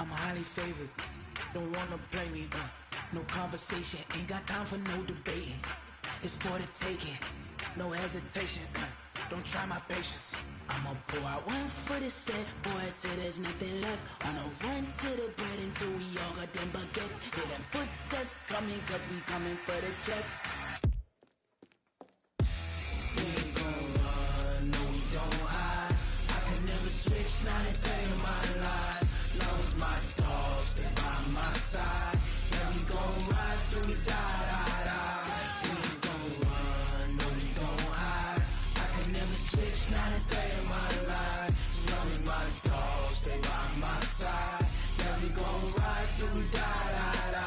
I'm highly favored. Don't wanna play me, no conversation. Ain't got time for no debating. It's for the taking, no hesitation. Don't try my patience. I'ma pour out one for the set, boy, till there's nothing left. On a run to the bread until we all got them baguettes. Hear them footsteps coming, cause we coming for the check. We ain't gon' run, no we don't hide. I can never switch, not a day in my life. Now it's my dogs, they by my side. Yeah, we gon' ride till we die, die, die. We ain't gon' run, no we don't hide. I can never switch, not a day in my life. As long as my dogs stay by my side. Yeah, we gon' ride till we die, die, die.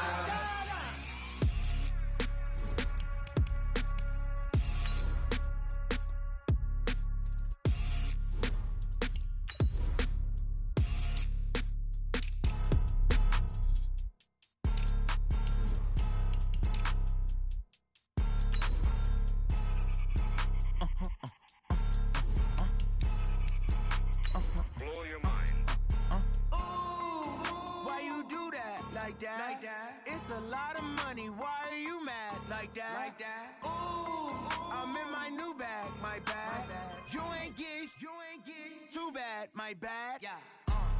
Like that. It's a lot of money. Why are you mad like that? Like that. Ooh, I'm in my new bag. My bad. You ain't getting too bad. My bad. Yeah.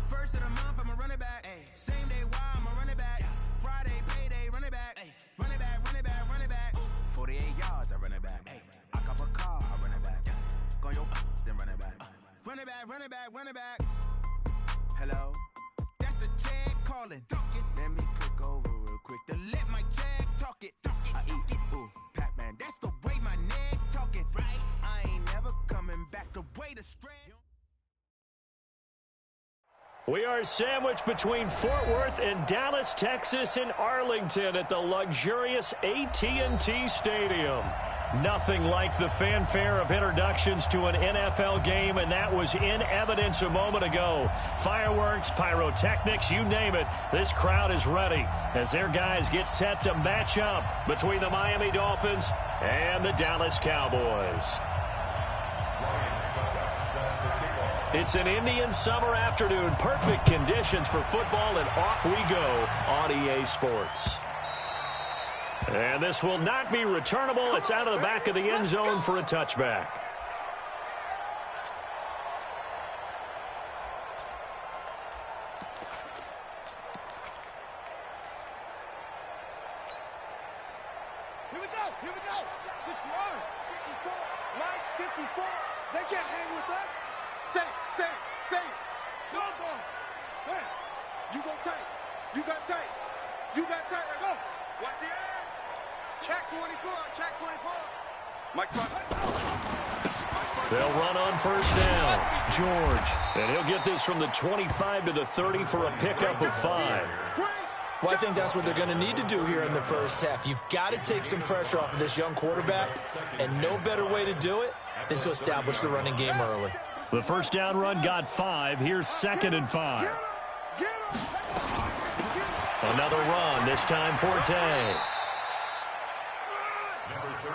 First of the month, I'ma run it back. Ay. Same day, why I'ma run it back. Yeah. Friday, payday, run it back. Ay. Run it back, run it back, run it back. 48 yards, I run it back. Ay. I cop a car, I run it back. Yeah. Go your then run it back. Run it back, run it back, run it back. Hello? That's the check calling. Let me click over real quick to let my check talk it. I eat, ooh, Pac-Man, that's the way my neck talking. Right? I ain't never coming back the way the strand. We are sandwiched between Fort Worth and Dallas, Texas, and Arlington at the luxurious AT&T Stadium. Nothing like the fanfare of introductions to an NFL game, and that was in evidence a moment ago. Fireworks, pyrotechnics, you name it. This crowd is ready as their guys get set to match up between the Miami Dolphins and the Dallas Cowboys. It's an Indian summer afternoon. Perfect conditions for football, and off we go on EA Sports. And this will not be returnable. It's out of the back of the end zone for a touchback. Here we go. Here we go. 61. 54. Line 54. They can't hang with us. Say it. Slow down. Say it. You go tight. You got tight. You got tight. Now go. Watch the air. Check 24. Check 24. Mike front. They'll run on first down. George. And he'll get this from the 25 to the 30 for a pickup of 5. Well, I think that's what they're going to need to do here in the first half. You've got to take some pressure off of this young quarterback, and no better way to do it than to establish the running game early. The first down run got 5. Here's 2nd and 5. Another run, this time Forte.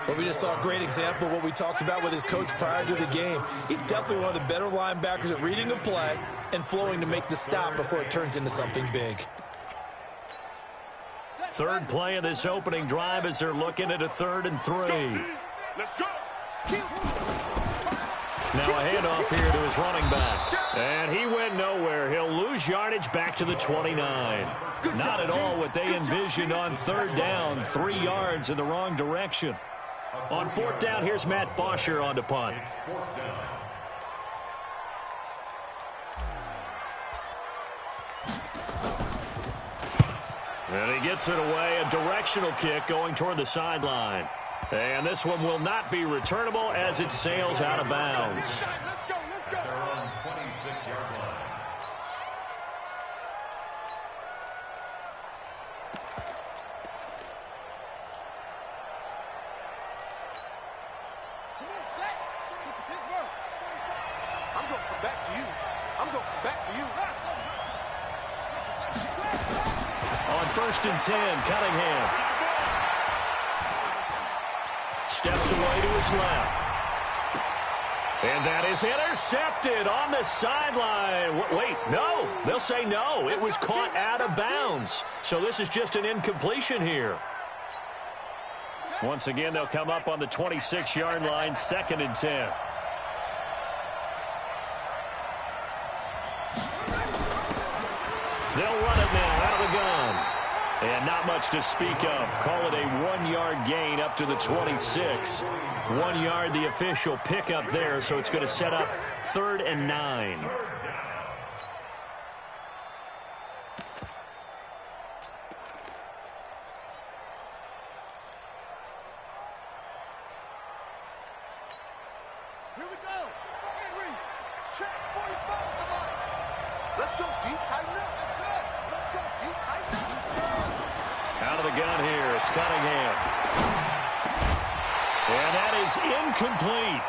Well, we just saw a great example of what we talked about with his coach prior to the game. He's definitely one of the better linebackers at reading a play and flowing to make the stop before it turns into something big. Third play of this opening drive as they're looking at a 3rd and 3. Let's go. Now a handoff here to his running back. And he went nowhere. He'll lose yardage back to the 29. Not at all what they envisioned on 3rd down. 3 yards in the wrong direction. On 4th down, here's Matt Bosher on to punt. And he gets it away. A directional kick going toward the sideline. And this one will not be returnable as it sails out of bounds. They're on 26-yard line. Come on, set. Pittsburgh. I'm going to come back to you. I'm going to come back to you. On 1st and 10, Cunningham. Steps away to his left. And that is intercepted on the sideline. Wait, no. They'll say no. It was caught out of bounds. So this is just an incompletion here. Once again, they'll come up on the 26-yard line, 2nd and 10. They'll run it now out of the gun. And not much to speak of. Call it a 1-yard gain up to the 26. 1 yard, the official pickup there, so it's going to set up 3rd and 9. Here we go. Henry, check 45. Come on. Let's go deep, tighten up. That's it. Let's go deep, tighten up. Out of the gun here, it's Cunningham. And that is incomplete.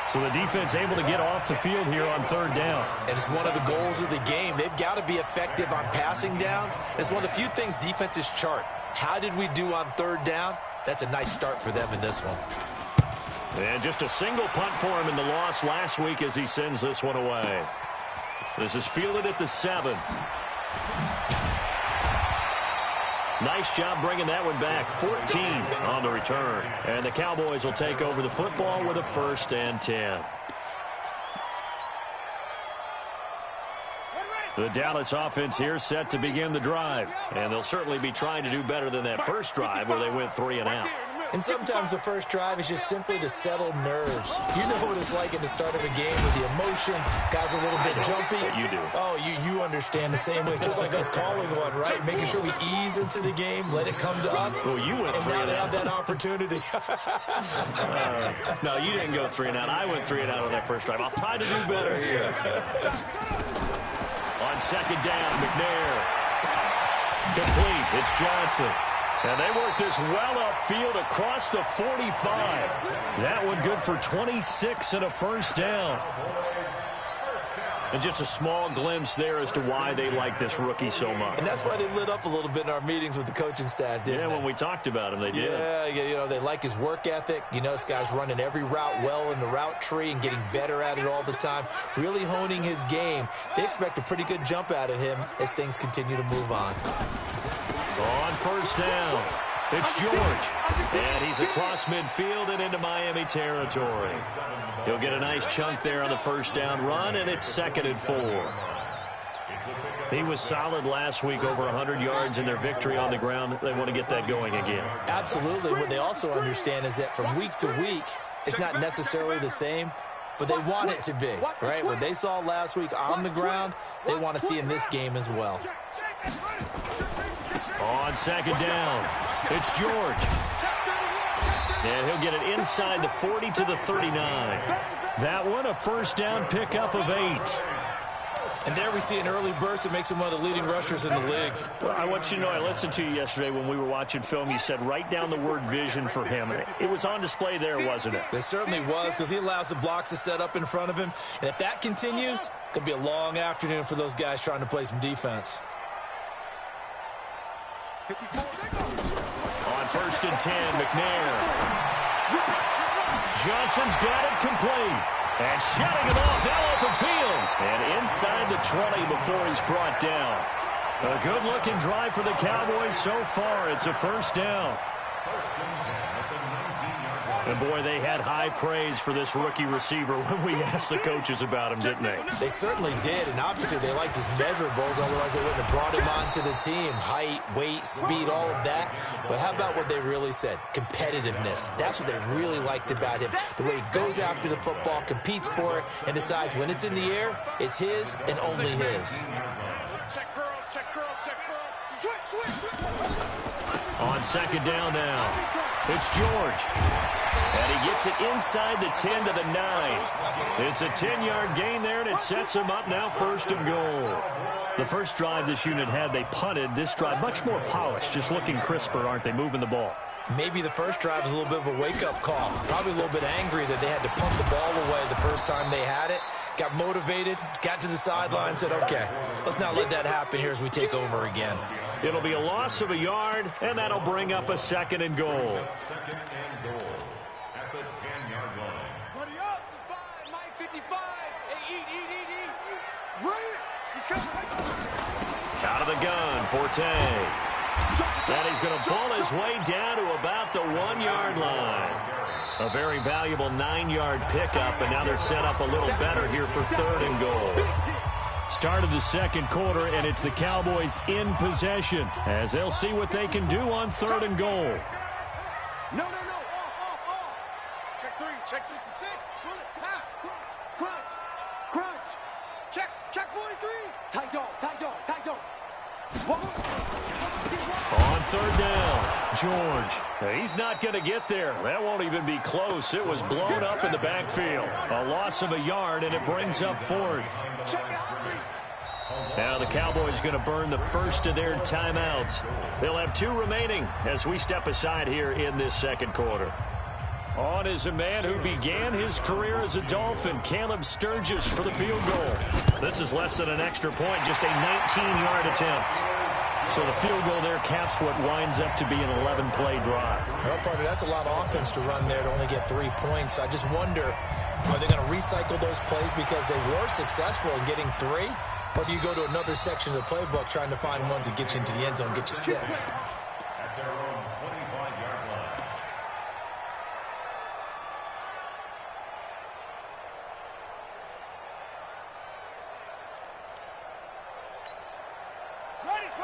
So the defense able to get off the field here on 3rd down. And it's one of the goals of the game. They've got to be effective on passing downs. It's one of the few things defenses chart. How did we do on 3rd down? That's a nice start for them in this one. And just a single punt for him in the loss last week as he sends this one away. This is fielded at the 7. Nice job bringing that one back. 14 on the return. And the Cowboys will take over the football with a 1st and 10. The Dallas offense here set to begin the drive. And they'll certainly be trying to do better than that first drive where they went 3 and out. And sometimes the first drive is just simply to settle nerves. You know what it's like at the start of a game with the emotion. Guys are a little bit jumpy. You do. Oh, you understand the same way. It's just like us calling one, right? Making sure we ease into the game, let it come to us. Well, you went 3 and now and they out. have that opportunity. No, you didn't go 3 and out. I went 3 and out on that first drive. I'll try to do better here. On 2nd down, McNair. Complete. It's Johnson. And they work this well upfield across the 45. That one good for 26 and a 1st down. And just a small glimpse there as to why they like this rookie so much. And that's why they lit up a little bit in our meetings with the coaching staff, didn't they? When we talked about him, they did. Yeah, you know, they like his work ethic. You know, this guy's running every route well in the route tree and getting better at it all the time, really honing his game. They expect a pretty good jump out of him as things continue to move on. On 1st down, it's George. And he's across midfield and into Miami territory. He'll get a nice chunk there on the 1st down run, and it's 2nd and 4. He was solid last week, over 100 yards in their victory on the ground. They want to get that going again. Absolutely. What they also understand is that from week to week, it's not necessarily the same, but they want it to be, right? What they saw last week on the ground, they want to see in this game as well. On 2nd down, it's George. And he'll get it inside the 40 to the 39. That one, a 1st down pickup of 8. And there we see an early burst that makes him one of the leading rushers in the league. Well, I want you to know, I listened to you yesterday when we were watching film. You said write down the word vision for him. It was on display there, wasn't it? It certainly was, because he allows the blocks to set up in front of him. And if that continues, it could be a long afternoon for those guys trying to play some defense. On 1st and 10, McNair. Johnson's got it complete. And shutting him off, now open field. And inside the 20 before he's brought down. A good-looking drive for the Cowboys so far. It's a 1st down. And, boy, they had high praise for this rookie receiver when we asked the coaches about him, didn't they? They certainly did, and obviously they liked his measurables, otherwise they wouldn't have brought him onto the team. Height, weight, speed, all of that. But how about what they really said? Competitiveness. That's what they really liked about him. The way he goes after the football, competes for it, and decides when it's in the air, it's his and only his. Check curls, check curls, check curls. Switch. On 2nd down now, it's George. And he gets it inside the 10 to the 9. It's a 10-yard gain there, and it sets him up now 1st and goal. The first drive this unit had, they punted. This drive, much more polished, just looking crisper, aren't they, moving the ball? Maybe the first drive was a little bit of a wake-up call. Probably a little bit angry that they had to punt the ball away the first time they had it. Got motivated, got to the sideline, said, okay, let's not let that happen here as we take over again. It'll be a loss of a yard, and that'll bring up a 2nd and goal. Buddy up, 5, Mike 55. Hey, eat. Bring it. He's coming. Out of the gun, Forte. And he's going to pull his way down to about the 1-yard line. A very valuable 9-yard pickup, and now they're set up a little better here for 3rd and goal. Start of the second quarter, and it's the Cowboys in possession as they'll see what they can do on 3rd and goal. No. Off. Check 3, check 56. Bullet, tap, crunch. Check 43. Tight dog. On 3rd down, George. He's not going to get there. That won't even be close. It was blown up in the backfield. A loss of a yard, and it brings up 4th. Now the Cowboys going to burn the first of their timeouts. They'll have 2 remaining as we step aside here in this second quarter. On is a man who began his career as a Dolphin, Caleb Sturgis, for the field goal. This is less than an extra point, just a 19-yard attempt. So the field goal there caps what winds up to be an 11-play drive. Well, partner, that's a lot of offense to run there to only get 3 points. I just wonder, are they going to recycle those plays because they were successful in getting 3? Or do you go to another section of the playbook trying to find ones that get you into the end zone and get you 6?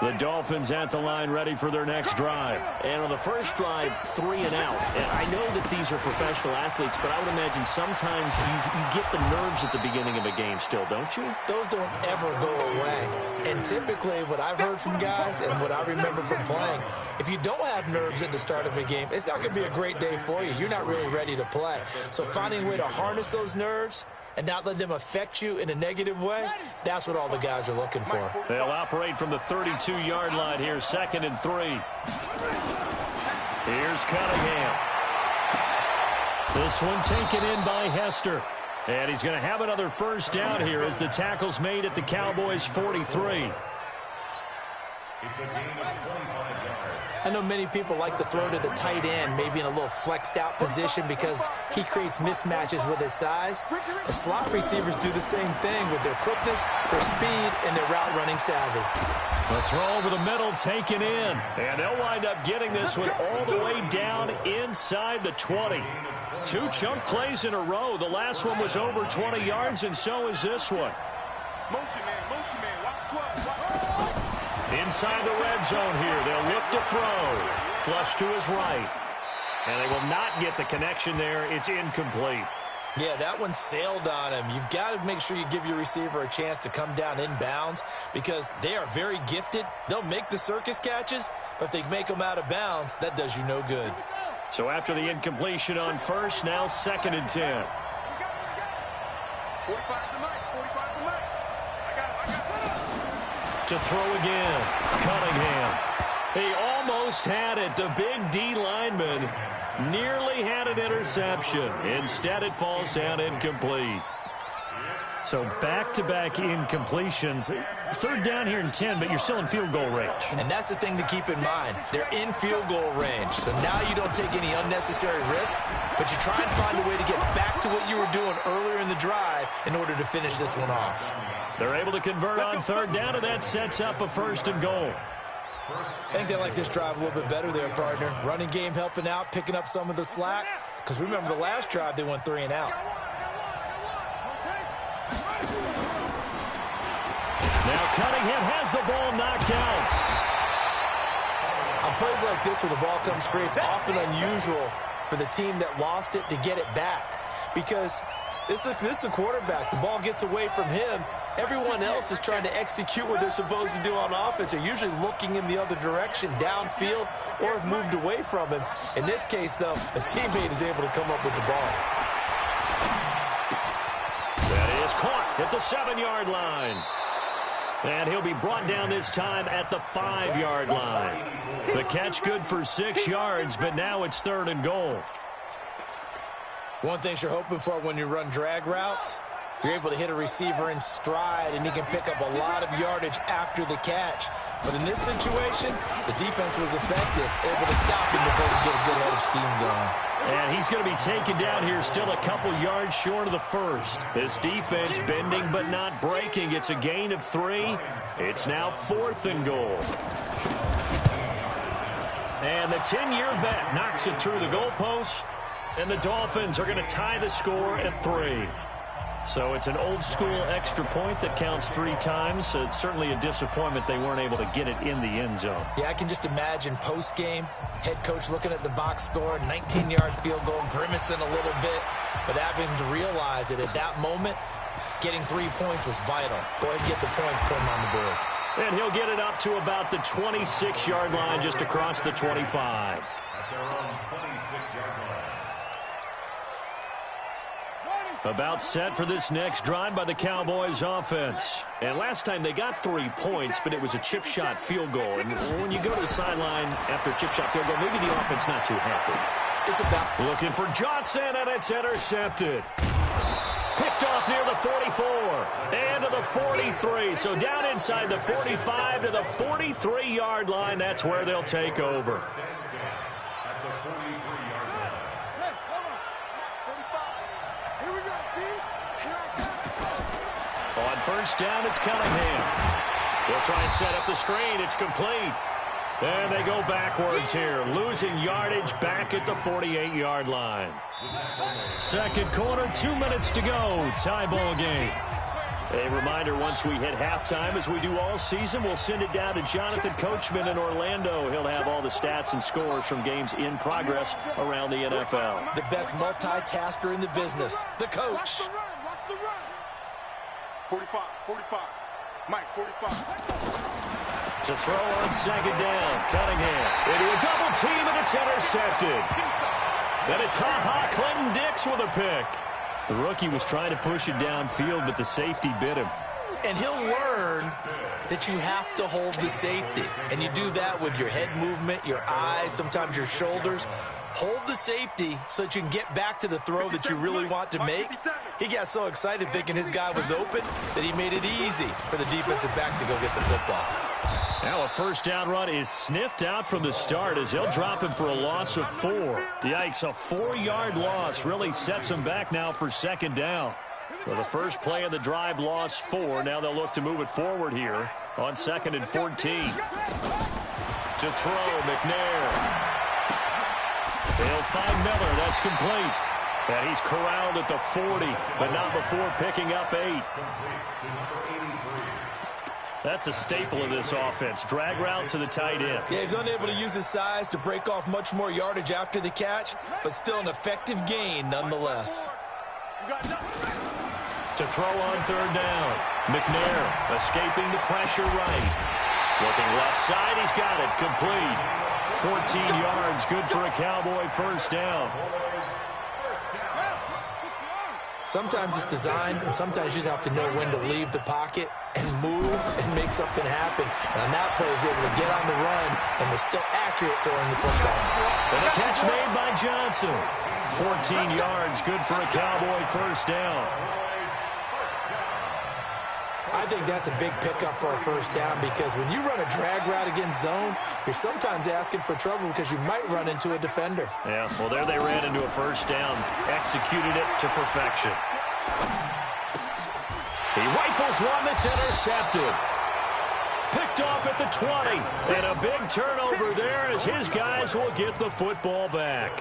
The Dolphins at the line ready for their next drive. And on the first drive, 3 and out. And I know that these are professional athletes, but I would imagine sometimes you get the nerves at the beginning of a game still, don't you? Those don't ever go away. And typically what I've heard from guys and what I remember from playing, if you don't have nerves at the start of a game, it's not going to be a great day for you. You're not really ready to play. So finding a way to harness those nerves and not let them affect you in a negative way, that's what all the guys are looking for. They'll operate from the 32-yard line here, 2nd and 3. Here's Cunningham. This one taken in by Hester. And he's going to have another first down here as the tackle's made at the Cowboys' 43. It's a gain of 25 yards. I know many people like to throw to the tight end, maybe in a little flexed out position because he creates mismatches with his size. The slot receivers do the same thing with their quickness, their speed, and their route running savvy. The throw over the middle taken in. And they'll wind up getting this one all the way down inside the 20. 2 chunk plays in a row. The last one was over 20 yards, and so is this one. Motion man, watch 12. Inside the red zone here, they'll look to throw. Flush to his right. And they will not get the connection there. It's incomplete. Yeah, that one sailed on him. You've got to make sure you give your receiver a chance to come down inbounds because they are very gifted. They'll make the circus catches, but if they make them out of bounds, that does you no good. So after the incompletion on first, now 2nd and 10. 45 to Mike. I got it. To throw again, Cunningham. He almost had it. The big D lineman nearly had an interception. Instead, it falls down incomplete. So back-to-back incompletions. 3rd down here and 10, but you're still in field goal range. And that's the thing to keep in mind. They're in field goal range. So now you don't take any unnecessary risks, but you try and find a way to get back to what you were doing earlier in the drive in order to finish this one off. They're able to convert on 3rd down, and that sets up a 1st and goal. I think they like this drive a little bit better there, partner. Running game helping out, picking up some of the slack. Because remember, the last drive, they went 3 and out. Now Cunningham has the ball knocked out. On plays like this where the ball comes free, it's often unusual for the team that lost it to get it back. Because this is the quarterback. The ball gets away from him. Everyone else is trying to execute what they're supposed to do on offense. They're usually looking in the other direction, downfield, or have moved away from him. In this case, though, a teammate is able to come up with the ball. That is caught at the 7-yard line. And he'll be brought down this time at the 5-yard line. The catch good for 6 yards, but now it's 3rd and goal. One thing you're hoping for when you run drag routes, You're able to hit a receiver in stride, and he can pick up a lot of yardage after the catch. But in this situation, the defense was effective, able to stop him before he get a good head of steam going. And he's going to be taken down here, still a couple yards short of the first. This defense bending but not breaking. It's a gain of 3. It's now 4th and goal. And the 10-year vet knocks it through the goalpost, and the Dolphins are going to tie the score at 3. So it's an old-school extra point that counts 3 times. It's certainly a disappointment they weren't able to get it in the end zone. Yeah, I can just imagine post-game, head coach looking at the box score, 19-yard field goal, grimacing a little bit, but having to realize that at that moment, getting 3 points was vital. Go ahead and get the points, put them on the board. And he'll get it up to about the 26-yard line, just across the 25. At their own 26-yard line. About set for this next drive by the Cowboys offense. And last time they got 3 points, but it was a chip shot field goal. And when you go to the sideline after a chip shot field goal, maybe the offense not too happy. It's about looking for Johnson, and it's intercepted. Picked off near the 44 and to the 43. So down inside the 45 to the 43-yard line. That's where they'll take over. On first down, it's Cunningham. They'll try and set up the screen. It's complete. And they go backwards here, losing yardage back at the 48-yard line. Second quarter, 2 minutes to go. Tie ball game. A reminder, once we hit halftime, as we do all season, we'll send it down to Jonathan Coachman in Orlando. He'll have all the stats and scores from games in progress around the NFL. The best multitasker in the business, the coach. 45, 45. Mike, 45. To throw on second down, Cunningham into a double team, and it's intercepted. Then it's Clinton Dix with a pick. The rookie was trying to push it downfield, but the safety bit him. And he'll learn that you have to hold the safety. And you do that with your head movement, your eyes, sometimes your shoulders. Hold the safety so that you can get back to the throw that you really want to make. He got so excited thinking his guy was open that he made it easy for the defensive back to go get the football. Now a first down run is sniffed out from the start as they'll drop him for a loss of 4. Yikes, a 4-yard loss really sets him back now for second down. So the first play of the drive, loss 4. Now they'll look to move it forward here on 2nd and 14. To throw, McNair. They'll find Miller. That's complete. And he's corralled at the 40, but not before picking up 8. That's a staple of this offense. Drag route to the tight end. Yeah, he's unable to use his size to break off much more yardage after the catch, but still an effective gain nonetheless. To throw on third down. McNair escaping the pressure right. Looking left side, he's got it. Complete. 14 yards, good for a Cowboy first down. Sometimes it's designed, and sometimes you just have to know when to leave the pocket and move and make something happen. And on that play, he was able to get on the run and was still accurate throwing the football. And a catch made by Johnson. 14 yards, good for a Cowboy first down. I think that's a big pickup for a first down because when you run a drag route against zone, you're sometimes asking for trouble because you might run into a defender. Yeah, well, there they ran into a first down, executed it to perfection. He rifles one that's intercepted. Picked off at the 20. And a big turnover there as his guys will get the football back.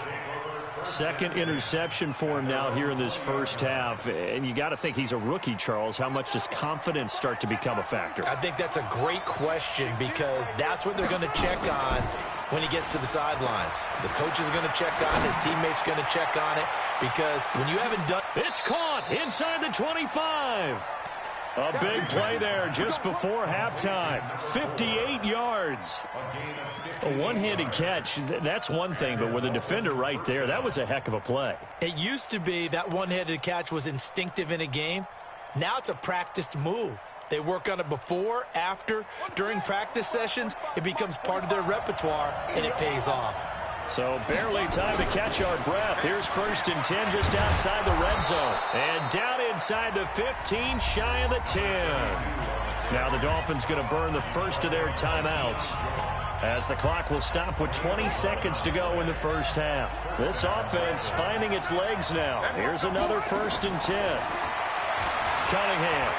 Second interception for him now here in this first half. And you got to think he's a rookie, Charles. How much does confidence start to become a factor? I think that's a great question because that's what they're going to check on when he gets to the sidelines. The coach is going to check on it. His teammates going to check on it because when you haven't done... It's caught inside the 25. A big play there just before halftime. 58 yards. A one-handed catch, that's one thing, but with a defender right there, that was a heck of a play. It used to be that one-handed catch was instinctive in a game. Now it's a practiced move. They work on it before, after, during practice sessions. It becomes part of their repertoire, and it pays off. So barely time to catch our breath. Here's 1st and 10 just outside the red zone. And down inside the 15, shy of the 10. Now the Dolphins going to burn the first of their timeouts, as the clock will stop with 20 seconds to go in the first half. This offense finding its legs now. Here's another 1st and 10. Cunningham.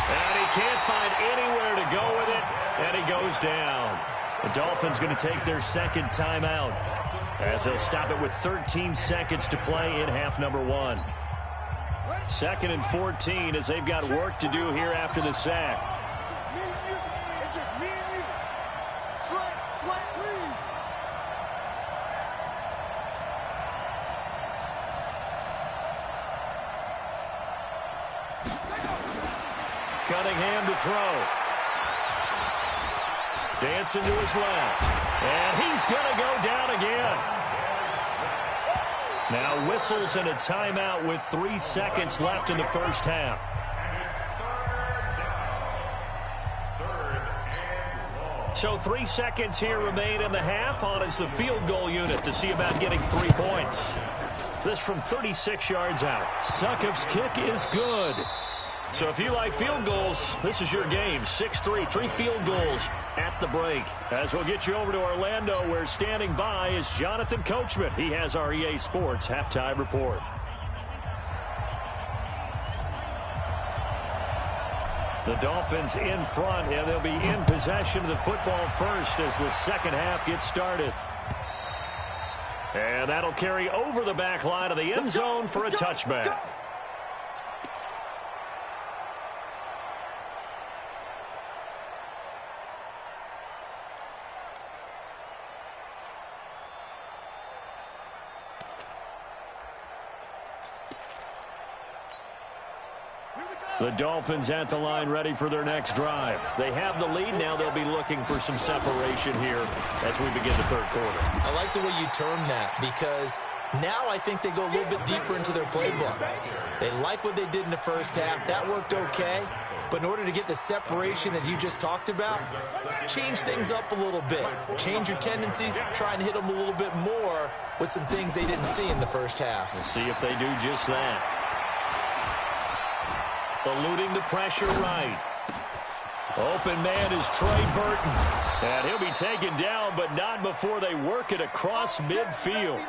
And he can't find anywhere to go with it, and he goes down. The Dolphins going to take their second timeout, as they'll stop it with 13 seconds to play in half number 1. 2nd and 14 as they've got work to do here after the sack. It's just me and you. Slant, read. Cunningham to throw. Dancing to his left. And he's going to go down again. Now whistles and a timeout with 3 seconds left in the first half. So 3 seconds here remain in the half. On is the field goal unit to see about getting 3 points. This from 36 yards out. Succop's kick is good. So if you like field goals, this is your game. 6-3, 3 field goals at the break. As we'll get you over to Orlando, where standing by is Jonathan Coachman. He has our EA Sports halftime report. The Dolphins in front, and they'll be in possession of the football first as the second half gets started. And that'll carry over the back line of the end zone for a touchback. The Dolphins at the line, ready for their next drive. They have the lead. Now they'll be looking for some separation here as we begin the third quarter. I like the way you term that, because now I think they go a little bit deeper into their playbook. They like what they did in the first half. That worked okay. But in order to get the separation that you just talked about, change things up a little bit. Change your tendencies, try and hit them a little bit more with some things they didn't see in the first half. We'll see if they do just that. Eluding the pressure right. Open man is Trey Burton. And he'll be taken down, but not before they work it across midfield.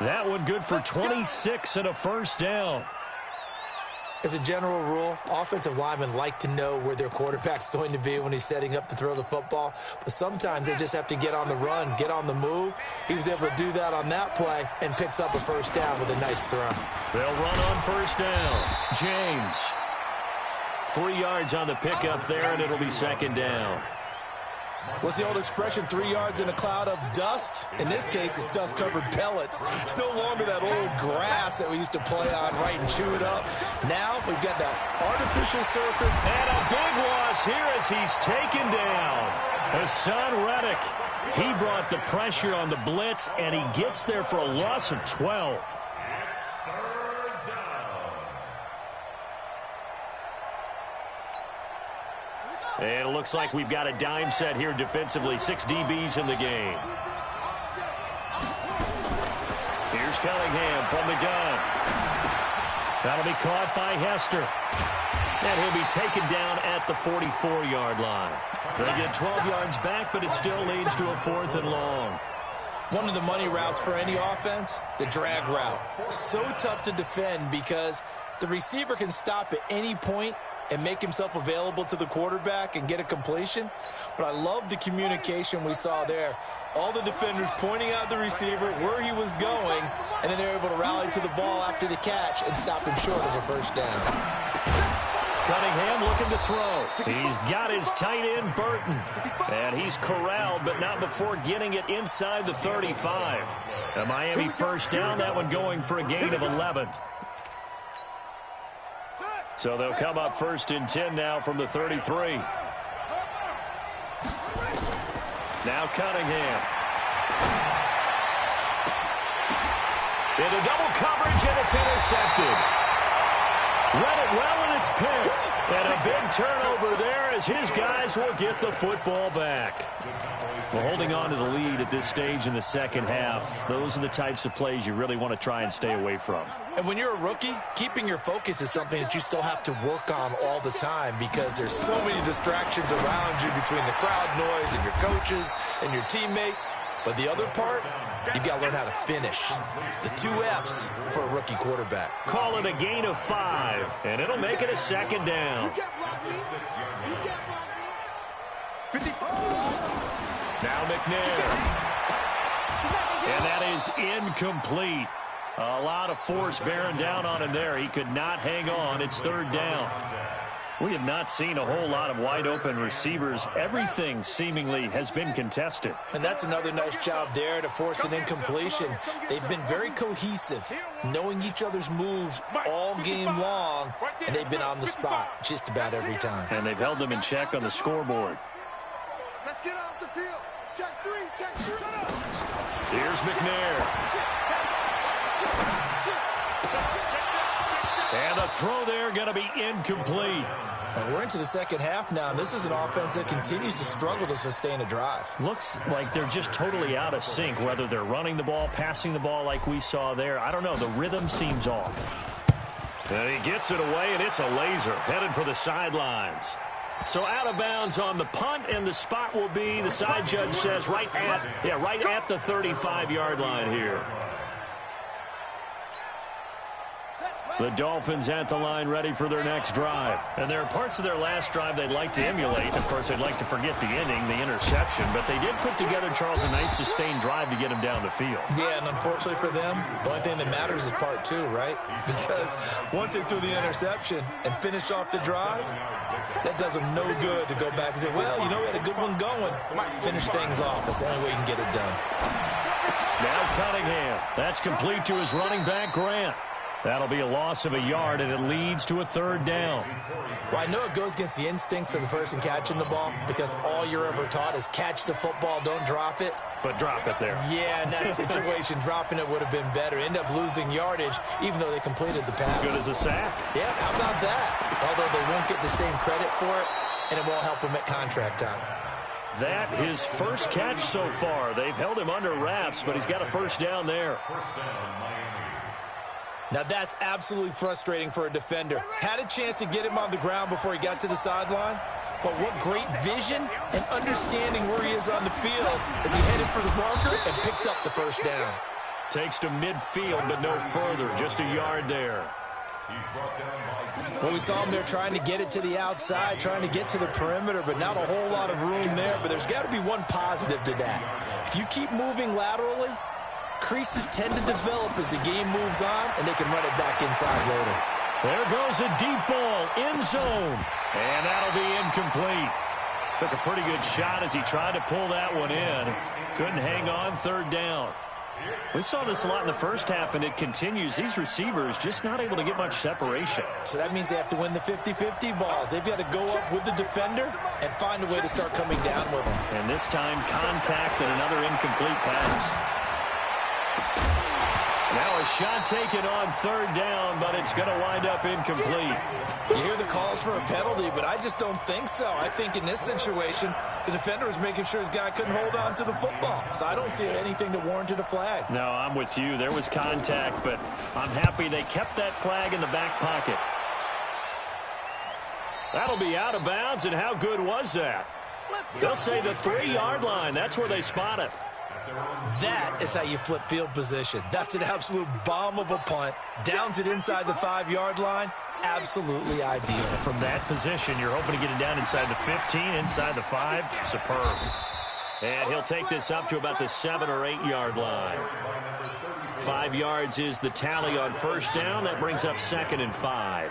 That one good for 26 and a first down. As a general rule, offensive linemen like to know where their quarterback's going to be when he's setting up to throw the football. But sometimes they just have to get on the run, get on the move. He was able to do that on that play and picks up a first down with a nice throw. They'll run on first down. James. 3 yards on the pickup there, and it'll be second down. What's the old expression, 3 yards in a cloud of dust? In this case, it's dust-covered pellets. It's no longer that old grass that we used to play on, right, and chew it up. Now we've got that artificial surface. And a big loss here as he's taken down. Hassan Reddick, he brought the pressure on the blitz, and he gets there for a loss of 12. And it looks like we've got a dime set here defensively. 6 DBs in the game. Here's Cunningham from the gun. That'll be caught by Hester. And he'll be taken down at the 44-yard line. They get 12 yards back, but it still leads to a 4th and long. One of the money routes for any offense, the drag route. So tough to defend because the receiver can stop at any point and make himself available to the quarterback and get a completion. But I love the communication we saw there. All the defenders pointing out the receiver, where he was going, and then they're able to rally to the ball after the catch and stop him short of a first down. Cunningham looking to throw. He's got his tight end, Burton. And he's corralled, but not before getting it inside the 35. A Miami first down, that one going for a gain of 11. So they'll come up 1st and 10 now from the 33. Now Cunningham. Into double coverage, and it's intercepted. Read it well, and it's picked. And a big turnover there as his guys will get the football back. Well, holding on to the lead at this stage in the second half, those are the types of plays you really want to try and stay away from. And when you're a rookie, keeping your focus is something that you still have to work on all the time because there's so many distractions around you between the crowd noise and your coaches and your teammates. But the other part, you've got to learn how to finish. It's the 2 F's for a rookie quarterback. Call it a gain of 5, and it'll make it a second down. You can't block me. You can't block me. 50. Now McNair. And that is incomplete. A lot of force bearing down on him there. He could not hang on. It's third down. We have not seen a whole lot of wide-open receivers. Everything seemingly has been contested. And that's another nice job there to force an incompletion. They've been very cohesive, knowing each other's moves all game long, and they've been on the spot just about every time. And they've held them in check on the scoreboard. Let's get off the field. Check 3, check 3. Here's McNair. And the throw there going to be incomplete. And we're into the second half now, and this is an offense that continues to struggle to sustain a drive. Looks like they're just totally out of sync, whether they're running the ball, passing the ball like we saw there. I don't know. The rhythm seems off. And he gets it away, and it's a laser headed for the sidelines. So out of bounds on the punt, and the spot will be, the side judge says, right at the 35-yard line here. The Dolphins at the line ready for their next drive. And there are parts of their last drive they'd like to emulate. Of course, they'd like to forget the inning, the interception. But they did put together, Charles, a nice sustained drive to get him down the field. Yeah, and unfortunately for them, the only thing that matters is part 2, right? Because once they threw the interception and finished off the drive, that does them no good to go back and say, well, you know, we had a good one going. Finish things off. That's the only way you can get it done. Now Cunningham. That's complete to his running back, Grant. That'll be a loss of a yard, and it leads to a third down. Well, I know it goes against the instincts of the person catching the ball because all you're ever taught is catch the football, don't drop it. But drop it there. Yeah, in that situation, dropping it would have been better. End up losing yardage, even though they completed the pass. Good as a sack. Yeah, how about that? Although they won't get the same credit for it, and it won't help them at contract time. That his first catch so far. They've held him under wraps, but he's got a first down there. Now that's absolutely frustrating for a defender. Had a chance to get him on the ground before he got to the sideline, but what great vision and understanding where he is on the field as he headed for the marker and picked up the first down. Takes to midfield, but no further, just a yard there. Well, we saw him there trying to get it to the outside, trying to get to the perimeter, but not a whole lot of room there. But there's got to be one positive to that. If you keep moving laterally, creases tend to develop as the game moves on, and they can run it back inside later. There goes a deep ball, end zone, and that'll be incomplete. Took a pretty good shot as he tried to pull that one in. Couldn't hang on, third down. We saw this a lot in the first half, and it continues. These receivers just not able to get much separation. So that means they have to win the 50-50 balls. They've got to go up with the defender and find a way to start coming down with them. And this time, contact and another incomplete pass. Now a shot taken on third down, but it's going to wind up incomplete. You hear the calls for a penalty, but I just don't think so. I think in this situation, the defender was making sure his guy couldn't hold on to the football. So I don't see anything that warranted a flag. No, I'm with you. There was contact, but I'm happy they kept that flag in the back pocket. That'll be out of bounds, and how good was that? They'll say the 3-yard line. That's where they spot it. That is how you flip field position. That's an absolute bomb of a punt. Downs it inside the 5-yard line. Absolutely ideal. From that position, you're hoping to get it down inside the 15, inside the 5. Superb. And he'll take this up to about the 7 or 8-yard line. 5 yards is the tally on first down. That brings up 2nd and 5.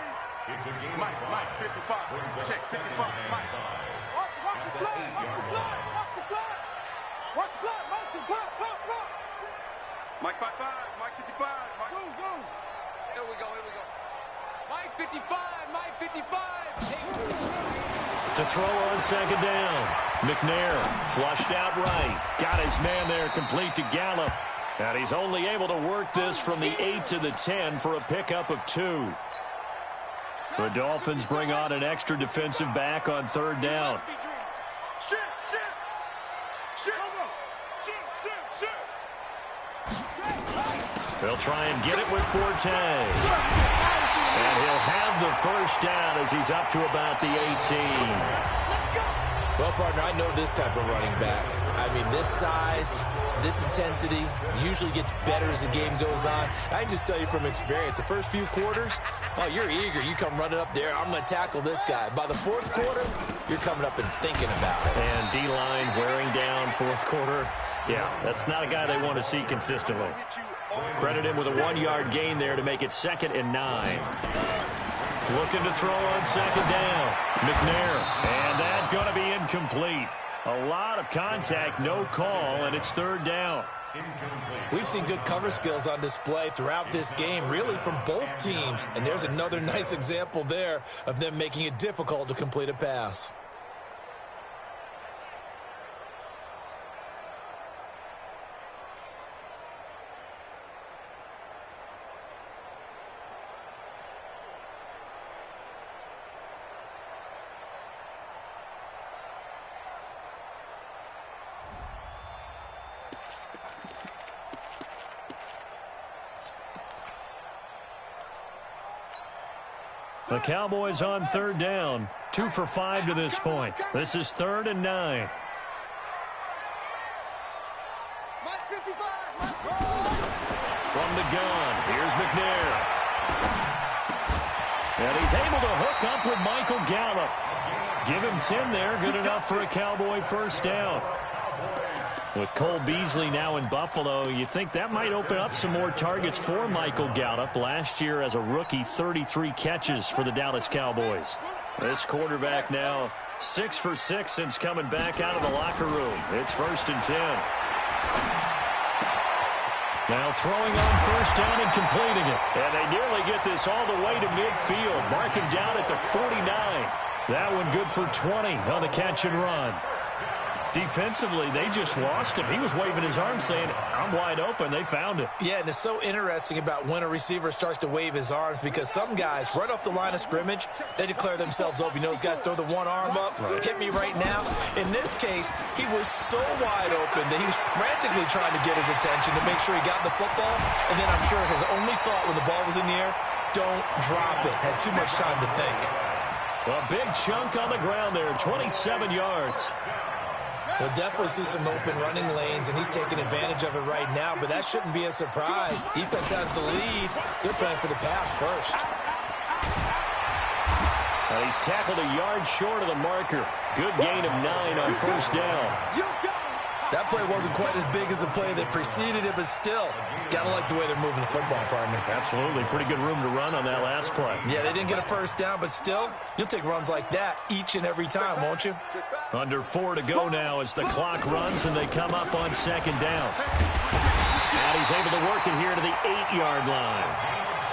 Mike, 55. Check, 55. Mike. Watch the flag. Watch the flag. Motion, block. Mike 55, Mike 55, Mike. Go. Here we go. Mike 55, Mike 55. To throw on second down. McNair flushed out right. Got his man there complete to Gallup. And he's only able to work this from the 8 to the 10 for a pickup of 2. The Dolphins bring on an extra defensive back on third down. They'll try and get it with Forte. And he'll have the first down as he's up to about the 18. Well, partner, I know this type of running back. I mean, this size, this intensity usually gets better as the game goes on. I can just tell you from experience, the first few quarters, oh, you're eager. You come running up there, I'm going to tackle this guy. By the fourth quarter, you're coming up and thinking about it. And D-line wearing down fourth quarter. Yeah, that's not a guy they want to see consistently. Credit him with a 1-yard gain there to make it 2nd and 9. Looking to throw on 2nd down. McNair. And that's going to be incomplete. A lot of contact, no call, and it's 3rd down. We've seen good cover skills on display throughout this game, really from both teams. And there's another nice example there of them making it difficult to complete a pass. The Cowboys on 3rd down. 2 for 5 to this point. This is 3rd and 9. From the gun, here's McNair. And he's able to hook up with Michael Gallup. Give him 10 there, good enough for a Cowboy first down. With Cole Beasley now in Buffalo, you think that might open up some more targets for Michael Gallup. Last year as a rookie, 33 catches for the Dallas Cowboys. This quarterback now 6 for 6 since coming back out of the locker room. It's 1st and 10. Now throwing on 1st down and completing it. And they nearly get this all the way to midfield. Mark him down at the 49. That one good for 20 on the catch and run. Defensively, they just lost him. He was waving his arm saying, I'm wide open. They found it. Yeah, and it's so interesting about when a receiver starts to wave his arms because some guys, right off the line of scrimmage, they declare themselves open. You know, those guys throw the one arm up, hit me right now. In this case, he was so wide open that he was frantically trying to get his attention to make sure he got the football. And then I'm sure his only thought when the ball was in the air, don't drop it. Had too much time to think. A big chunk on the ground there, 27 yards. We'll definitely see some open running lanes, and he's taking advantage of it right now, but that shouldn't be a surprise. Defense has the lead. They're playing for the pass first. He's tackled a yard short of the marker. Good gain of 9 on 1st down. That play wasn't quite as big as the play that preceded it, but still, gotta like the way they're moving the football, partner. Absolutely. Pretty good room to run on that last play. Yeah, they didn't get a first down, but still, you'll take runs like that each and every time, won't you? Under 4 to go now as the clock runs and they come up on 2nd down. And he's able to work it here to the 8-yard line.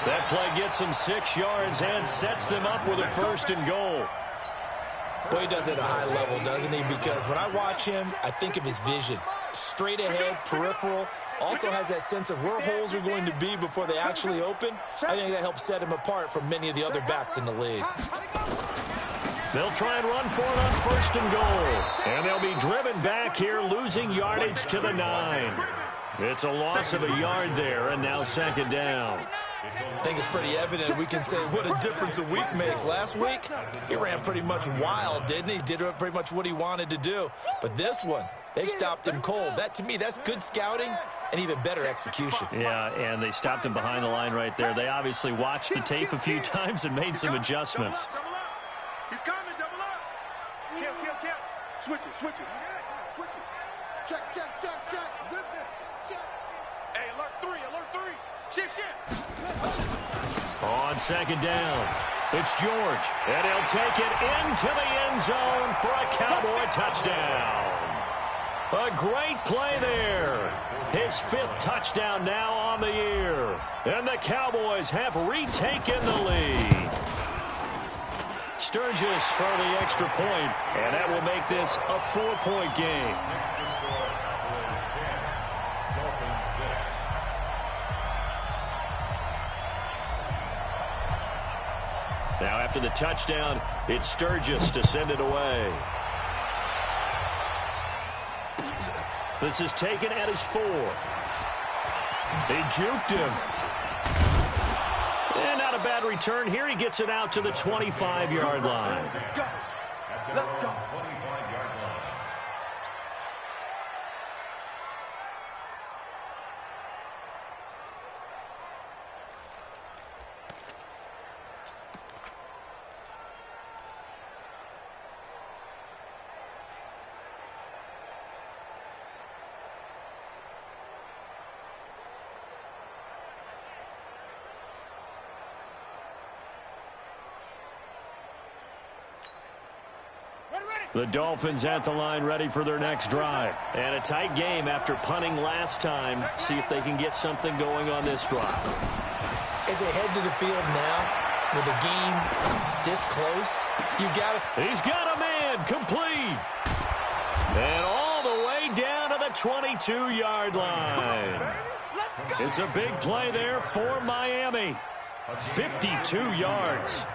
That play gets him 6 yards and sets them up with a 1st and goal. Boy, he does it at a high level, doesn't he? Because when I watch him, I think of his vision. Straight ahead, peripheral. Also has that sense of where holes are going to be before they actually open. I think that helps set him apart from many of the other backs in the league. They'll try and run for it on 1st and goal. And they'll be driven back here, losing yardage to the 9. It's a loss of a yard there, and now 2nd down. I think it's pretty evident. We can say what a difference a week makes. Last week, he ran pretty much wild, didn't he? Did pretty much what he wanted to do. But this one, they stopped him cold. That, to me, that's good scouting and even better execution. Yeah, and they stopped him behind the line right there. They obviously watched the tape a few times and made some adjustments. He's coming, double up. Kill. Switches. Switch it. Check. Zip it. Check. Hey, alert 3. Shift. On 2nd down, it's George, and he'll take it into the end zone for a Cowboy touchdown. A great play there. His 5th touchdown now on the year, and the Cowboys have retaken the lead. Sturgis for the extra point, and that will make this a 4-point game. Now after after the touchdown. It's Sturgis to send it away. This is taken at his 4. They juked him. And not a bad return here. He gets it out to the 25-yard line. Let's go. Let's go. The Dolphins at the line ready for their next drive. And a tight game after punting last time. See if they can get something going on this drive. As they head to the field now, with the game this close, you got to... He's got a man, complete. And all the way down to the 22-yard line. It's a big play there for Miami. 52 yards.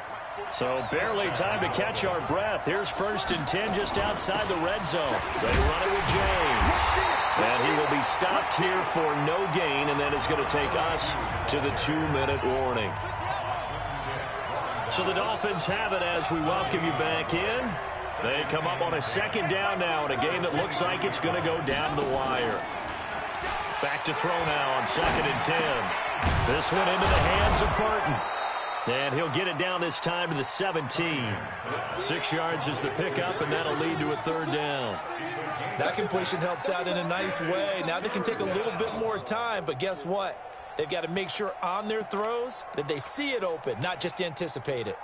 So barely time to catch our breath. Here's 1st and 10 just outside the red zone. They run it with James. And he will be stopped here for no gain, and then it's going to take us to the 2-minute warning. So the Dolphins have it as we welcome you back in. They come up on a 2nd down now in a game that looks like it's going to go down to the wire. Back to throw now on 2nd and 10. This one into the hands of Burton. And he'll get it down this time to the 17. 6 yards is the pickup, and that'll lead to a 3rd down. That completion helps out in a nice way. Now they can take a little bit more time, but guess what? They've got to make sure on their throws that they see it open, not just anticipate it.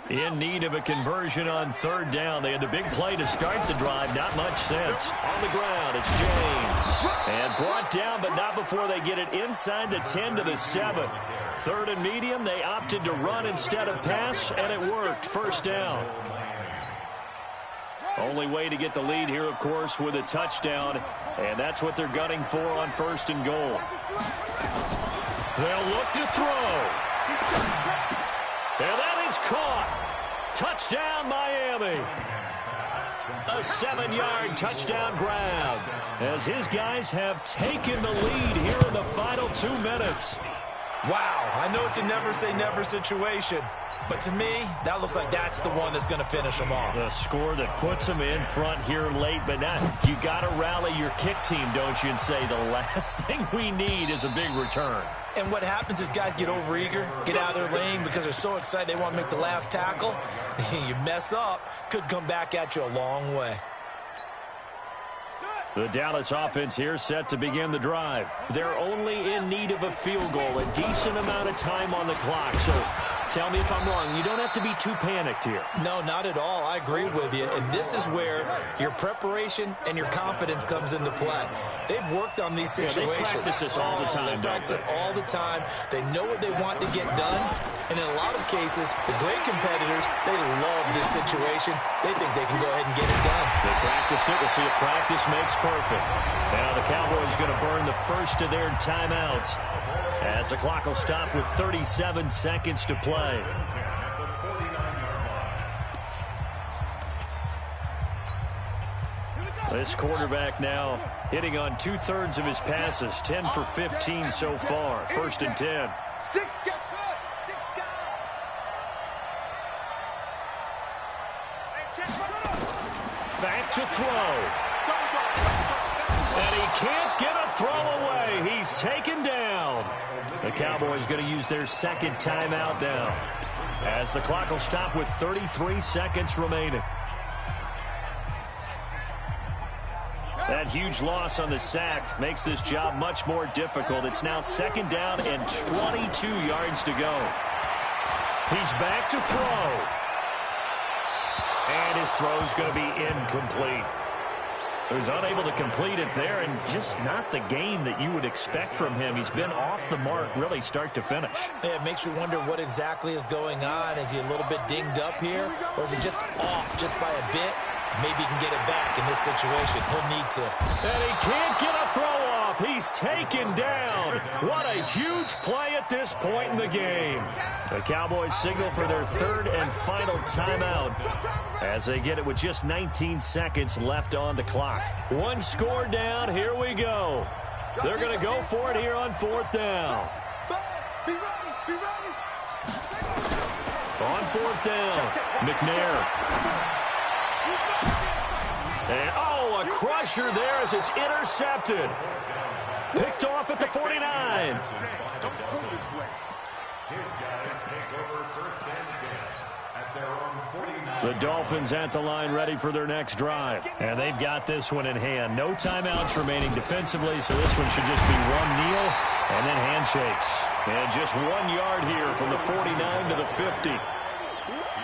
In need of a conversion on 3rd down. They had the big play to start the drive. Not much sense. On the ground, it's James. And brought down, but not before they get it inside the 10 to the 7. 3rd and medium, they opted to run instead of pass, and it worked. 1st down. Only way to get the lead here, of course, with a touchdown. And that's what they're gunning for on 1st and goal. They'll look to throw. And that is caught. Touchdown, Miami. A 7-yard touchdown grab as his guys have taken the lead here in the final 2 minutes. Wow, I know it's a never-say-never situation, but to me, that looks like that's the one that's going to finish them off. The score that puts them in front here late, but not. You got to rally your kick team, don't you, and say the last thing we need is a big return. And what happens is guys get overeager, get out of their lane because they're so excited they want to make the last tackle. You mess up, could come back at you a long way. The Dallas offense here set to begin the drive. They're only in need of a field goal, a decent amount of time on the clock. So tell me if I'm wrong. You don't have to be too panicked here. No, not at all. I agree with you. And this is where your preparation and your confidence comes into play. They've worked on these situations. They practice this all the time, They practice it all the time. They know what they want to get done. And in a lot of cases, the great competitors, they love this situation. They think they can go ahead and get it done. They practiced it. We'll see if practice makes perfect. Now the Cowboys going to burn the first of their timeouts as the clock will stop with 37 seconds to play. This quarterback now hitting on 2/3 of his passes, 10 for 15 so far. 1st and 10. 6 gets hurt. 6 guys. Back to throw. And he can't get a throw away. He's taken down. The Cowboys going to use their 2nd timeout now as the clock will stop with 33 seconds remaining. That huge loss on the sack makes this job much more difficult. It's now 2nd down and 22 yards to go. He's back to throw. And his throw's going to be incomplete. So he's unable to complete it there, and just not the game that you would expect from him. He's been off the mark really start to finish. Yeah, it makes you wonder what exactly is going on. Is he a little bit dinged up here, or is he just off just by a bit? Maybe he can get it back in this situation. He'll need to. And he can't get a throw off. He's taken down. What a huge play at this point in the game. The Cowboys signal for their third and final timeout as they get it with just 19 seconds left on the clock. One score down. Here we go. They're going to go for it here on fourth down. Be ready, be ready. On fourth down, McNair. And, oh, a crusher there as it's intercepted. Picked off at the 49. Don't go this way. His guys take over first and 10 at their own 49. The Dolphins at the line ready for their next drive. And they've got this one in hand. No timeouts remaining defensively, so this one should just be one kneel and then handshakes. And just 1 yard here from the 49 to the 50.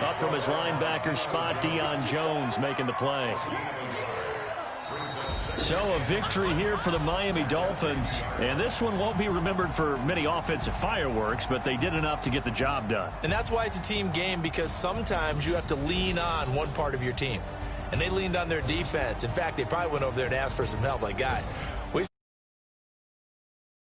Up from his linebacker spot, Deion Jones making the play. So a victory here for the Miami Dolphins. And this one won't be remembered for many offensive fireworks, but they did enough to get the job done. And that's why it's a team game, because sometimes you have to lean on one part of your team. And they leaned on their defense. In fact, they probably went over there and asked for some help. Like, guys,